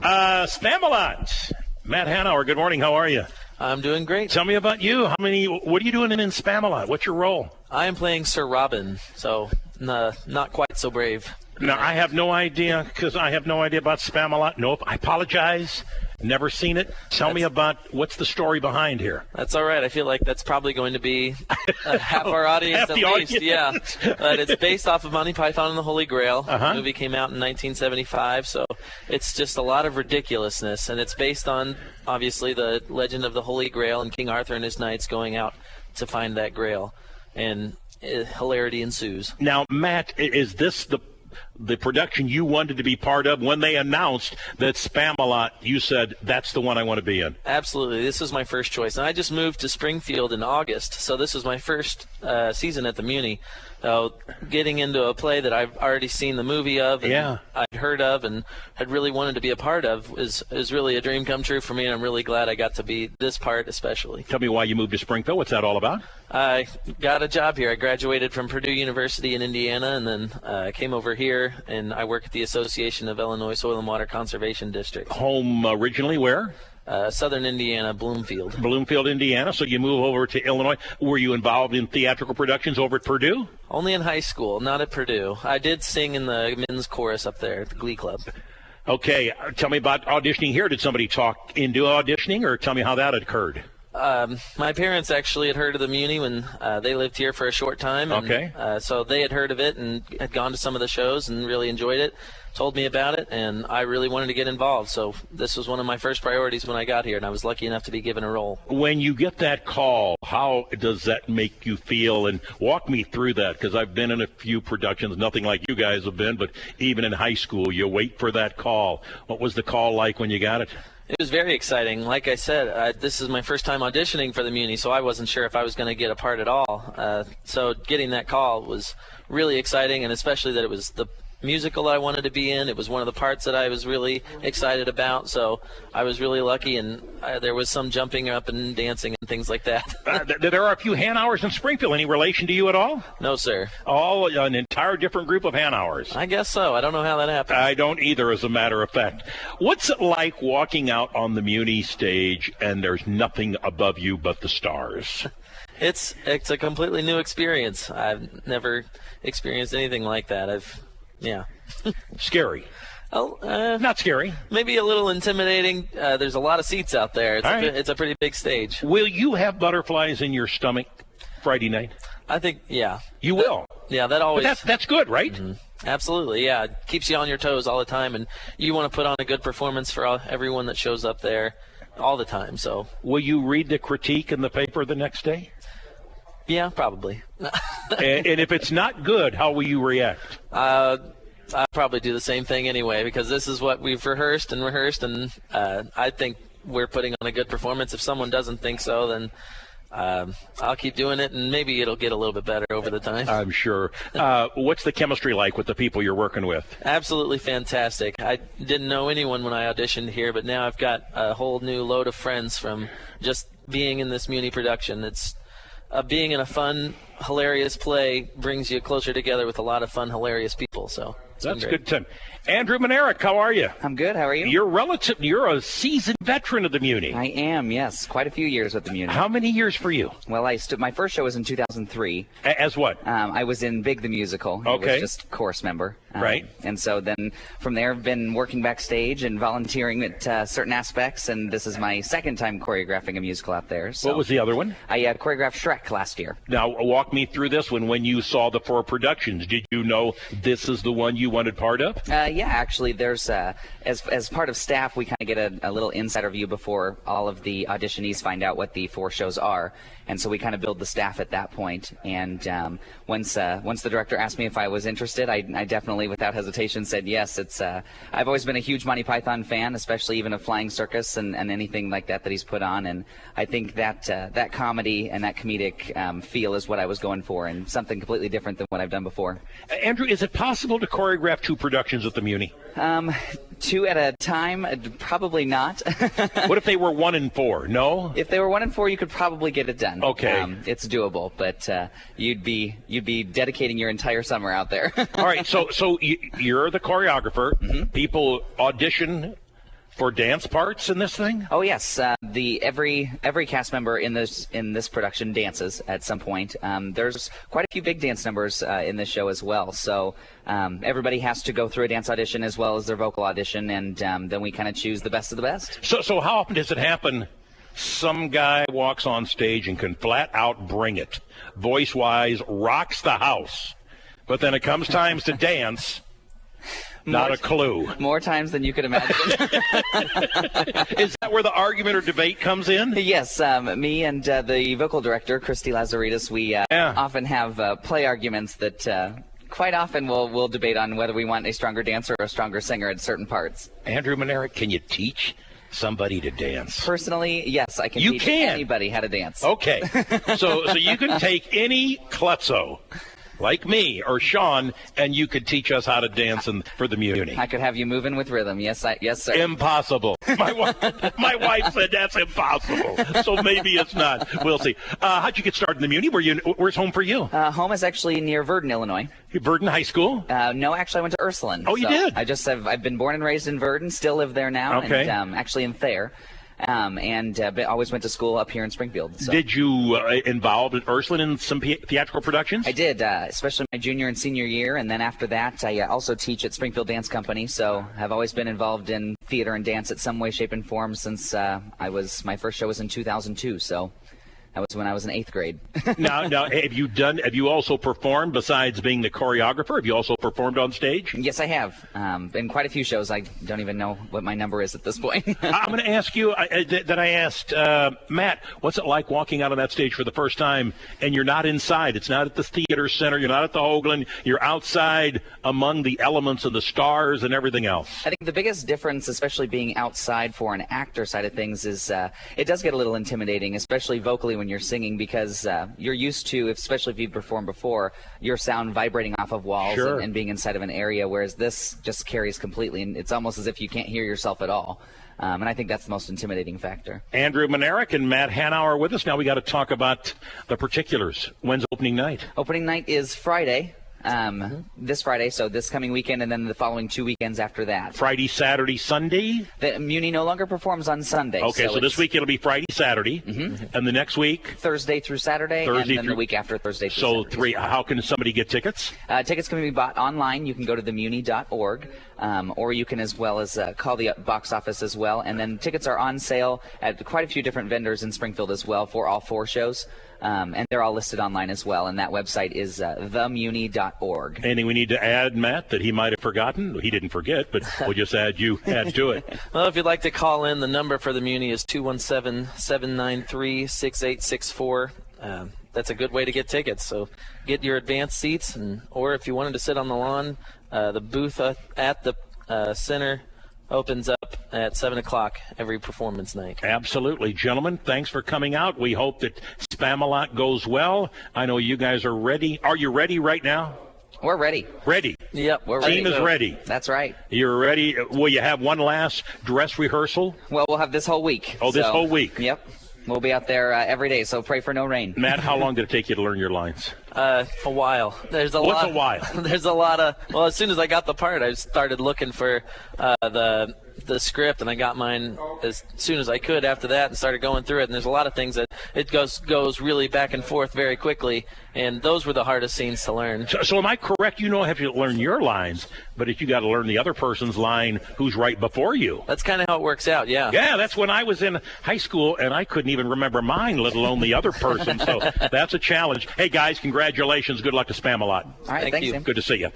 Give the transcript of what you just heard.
Spamalot. Matt Hanauer, good morning. How are you? I'm doing great. Tell me about you. What are you doing in Spamalot? What's your role? I am playing Sir Robin, so not quite so brave. Now, I have no idea, because I have no idea about Spamalot. Nope, I apologize. Never seen it. Tell me about what's the story behind here. That's all right. I feel like that's probably going to be half our audience at least. Yeah, but it's based off of Monty Python and the Holy Grail. The movie came out in 1975, so it's just a lot of ridiculousness, and it's based on, obviously, the legend of the Holy Grail and King Arthur and his knights going out to find that Grail, and hilarity ensues. Now, Matt, is this the production you wanted to be part of? When they announced that Spamalot, you said, that's the one I want to be in? Absolutely. This was my first choice. And I just moved to Springfield in August, so this was my first season at the Muni. Getting into a play that I've already seen the movie of and I'd heard of and had really wanted to be a part of is really a dream come true for me, and I'm really glad I got to be this part especially. Tell me why you moved to Springfield. What's that all about? I got a job here. I graduated from Purdue University in Indiana, and then came over here, and I work at the Association of Illinois Soil and Water Conservation District. Home originally where? Southern Indiana, Bloomfield. Bloomfield, Indiana. So you move over to Illinois. Were you involved in theatrical productions over at Purdue? Only in high school, not at Purdue. I did sing in the men's chorus up there at the Glee Club. Okay. Tell me about auditioning here. Did somebody talk into auditioning, or tell me how that occurred? My parents actually had heard of the Muni when they lived here for a short time. And, so they had heard of it and had gone to some of the shows and really enjoyed it, told me about it, and I really wanted to get involved. So this was one of my first priorities when I got here, and I was lucky enough to be given a role. When you get that call, how does that make you feel? And walk me through that, because I've been in a few productions, nothing like you guys have been, but even in high school, you wait for that call. What was the call like when you got it? It was very exciting. Like I said, this is my first time auditioning for the Muni, so I wasn't sure if I was going to get a part at all. So getting that call was really exciting, and especially that it was the musical that I wanted to be in. It was one of the parts that I was really excited about, so I was really lucky, and there was some jumping up and dancing and things like that. There are a few Hanauers in Springfield. Any relation to you at all? No, sir. All an entire different group of Hanauers. I guess so. I don't know how that happened. I don't either, as a matter of fact. What's it like walking out on the Muni stage and there's nothing above you but the stars? It's a completely new experience. I've never experienced anything like that. Yeah. Scary. Oh, not scary. Maybe a little intimidating. There's a lot of seats out there. It's a pretty big stage. Will you have butterflies in your stomach Friday night? I think, yeah. You will? Yeah, that always. But that's good, right? Mm-hmm. Absolutely, yeah. It keeps you on your toes all the time, and you want to put on a good performance for everyone that shows up there all the time. So. Will you read the critique in the paper the next day? Yeah, probably. and if it's not good, how will you react? I'll probably do the same thing anyway, because this is what we've rehearsed, and I think we're putting on a good performance. If someone doesn't think so, then I'll keep doing it, and maybe it'll get a little bit better over the time. I'm sure. What's the chemistry like with the people you're working with? Absolutely fantastic. I didn't know anyone when I auditioned here, but now I've got a whole new load of friends from just being in this Muni production. It's being in a fun, hilarious play brings you closer together with a lot of fun, hilarious people. So that's good, Tim. Andrew Manerick, how are you? I'm good. How are you? You're a seasoned veteran of the Muni. I am, yes. Quite a few years with the Muni. How many years for you? Well, my first show was in 2003. As what? I was in Big the Musical. Okay. I was just chorus member. Right. And so then from there, I've been working backstage and volunteering at certain aspects, and this is my second time choreographing a musical out there. So what was the other one? I choreographed Shrek last year. Now, walk me through this one. When you saw the 4 productions, did you know this is the one you wanted part of? Yeah, actually, there's as part of staff, we kind of get a little insider view before all of the auditionees find out what the 4 shows are, and so we kind of build the staff at that point. And once the director asked me if I was interested, I definitely, without hesitation, said yes. I've always been a huge Monty Python fan, especially even of Flying Circus and anything like that he's put on, and I think that comedy and that comedic feel is what I was going for, and something completely different than what I've done before. Andrew, is it possible to choreograph 2 productions at the Muni? 2 at a time, probably not. What if they were 1 and 4? No? If they were 1 and 4, you could probably get it done. Okay. It's doable, but you'd be dedicating your entire summer out there. All right, so you're the choreographer. Mm-hmm. People audition for dance parts in this thing? Oh yes, every cast member in this production dances at some point. There's quite a few big dance numbers in this show as well. So everybody has to go through a dance audition as well as their vocal audition, and then we kind of choose the best of the best. So how often does it happen? Some guy walks on stage and can flat out bring it, voice-wise, rocks the house, but then it comes times to dance. Not a clue. More times than you could imagine. Is that where the argument or debate comes in? Yes. Me and the vocal director, Christy Lazaridis, we often have play arguments that quite often we'll debate on whether we want a stronger dancer or a stronger singer at certain parts. Andrew Manerick, can you teach somebody to dance? Personally, yes, I can teach anybody how to dance. Okay. So you can take any klutzo like me or Sean, and you could teach us how to dance for the Muni. I could have you moving with rhythm. Yes, sir. Impossible. My wife said that's impossible. So maybe it's not. We'll see. How'd you get started in the Muni? Where's home for you? Home is actually near Verdon, Illinois. Verdon High School? No, actually, I went to Ursuline. Oh, you did? I've been born and raised in Verdon, still live there now, okay. And actually in Thayer. Always went to school up here in Springfield. So. Did you involved in Ursuline in some theatrical productions? I did, especially my junior and senior year, and then after that, I also teach at Springfield Dance Company. So I've always been involved in theater and dance at some way, shape, and form since my first show was in 2002. So. That was when I was in 8th grade. Now, have you also performed besides being the choreographer? Have you also performed on stage? Yes, I have. In quite a few shows. I don't even know what my number is at this point. I'm going to ask you that I asked Matt, what's it like walking out on that stage for the first time and you're not inside? It's not at the theater center. You're not at the Hoagland. You're outside among the elements and the stars and everything else. I think the biggest difference, especially being outside for an actor side of things, is it does get a little intimidating, especially vocally when you're singing, because you're used to, especially if you've performed before, your sound vibrating off of walls. Sure. and being inside of an area, whereas this just carries completely, and it's almost as if you can't hear yourself at all. And I think that's the most intimidating factor. Andrew Manerick and Matt Hanau are with us. Now we got to talk about the particulars. When's opening night? Opening night is Friday. This Friday, so this coming weekend, and then the following 2 weekends after that. Friday, Saturday, Sunday? The Muni no longer performs on Sunday. Okay, so this week it'll be Friday, Saturday, and the next week? Thursday through Saturday, and then the week after Thursday through Saturday. So 3. How can somebody get tickets? Tickets can be bought online. You can go to themuni.org, or you can as well as call the box office as well. And then tickets are on sale at quite a few different vendors in Springfield as well for all 4 shows. And they're all listed online as well, and that website is themuni.org. Anything we need to add, Matt, that he might have forgotten? He didn't forget, but we'll just add to it. Well, if you'd like to call in, the number for the Muni is 217-793-6864. That's a good way to get tickets. So get your advanced seats, or if you wanted to sit on the lawn, the booth at the center opens up at 7 o'clock every performance night. Absolutely. Gentlemen, thanks for coming out. We hope that Spamalot goes well. I know you guys are ready. Are you ready right now? We're ready. Ready? Yep, we're ready. Team is ready. That's right. You're ready. Will you have one last dress rehearsal? Well, we'll have this whole week. Oh, this whole week? Yep. We'll be out there every day, so pray for no rain. Matt, how long did it take you to learn your lines? A while. What's a while? There's a lot of. Well, as soon as I got the part, I started looking for the script, and I got mine as soon as I could after that, and started going through it. And there's a lot of things that it goes really back and forth very quickly, and those were the hardest scenes to learn. So am I correct? You don't have to learn your lines, but if you got to learn the other person's line, who's right before you. That's kind of how it works out. Yeah. Yeah, that's when I was in high school, and I couldn't even remember mine, let alone the other person. So that's a challenge. Hey guys, congratulations. Good luck to Spamalot. All right, thanks, you. Tim. Good to see you.